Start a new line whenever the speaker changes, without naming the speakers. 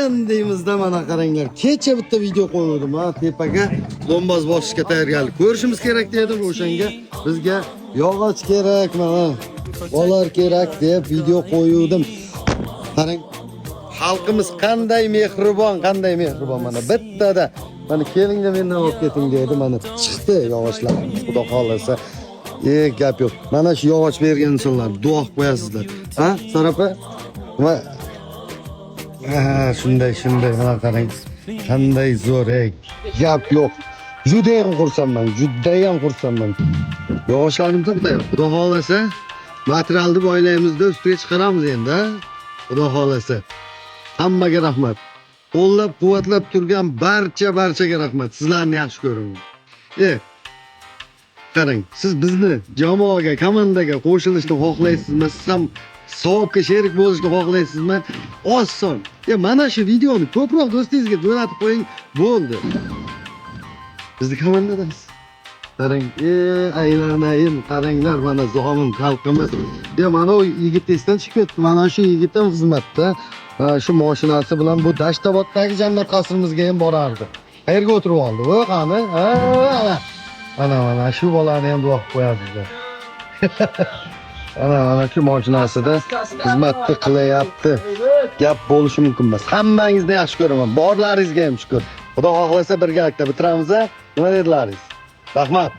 ekan deymizda, mana qaranglar. Kecha bitta video qo'ydim ha, tepaga domboz bosishga tayyorgarlik ko'rishimiz kerak dedim o'shanga. Bizga yog'och kerak, mana bolar kerak deb video qo'ydim. Qarang, xalqimiz qanday mehribon mana bittada. Mana kelinglar mendan olib keting dedi, mana chiqdi yog'ochlar. Xudo xolasa. Gap yo'q. Mana shu yog'och bergan insonlar duo qo'yasizlar. Ha, Sarapa? Va shunday mana qarang. Qanday zo'r ey. Gap yo'q. Judayam xursandman. Yog'ochlarim to'xtay. Xudo xolasa materialni boylaymizda ustiga chiqaramiz endi. Xudo xolasa. Hammaga rahmat. Qo'llab-quvvatlab turgan barchaga rahmat. Sizlarni yaxshi ko'raman. Qarang, siz bizni jamoaga, komandaga qo'shilishni xohlaysizmi? Siz ham savobga sherik bo'lishni xohlaysizmi? Oson. Mana shu videoni ko'proq do'stingizga jo'natib qo'ying, bo'ldi. Bizni komandadamiz. Qarang, aylanayim, qaranglar, mana zomin xalqimiz. Mana u yigit esdan chiqib ketdi. Mana shu yigit ham xizmatda. Shu mashinasi bilan bu Dashtaboddagi jannat qasrimizga ham borardi. Qayerga o'tirib oldi? Voy qani? Mana shu bolani ham duo qilib qo'yasizlar. Mana shu mashinasida xizmatni qilyapti. Gap bo'lishi mumkin emas. Hammangizni yaxshi ko'raman. Borlaringizga ham shukr. Xudo xohlasa birgalikda bitiramiz-a? Nima dedilaringiz? Rahmat.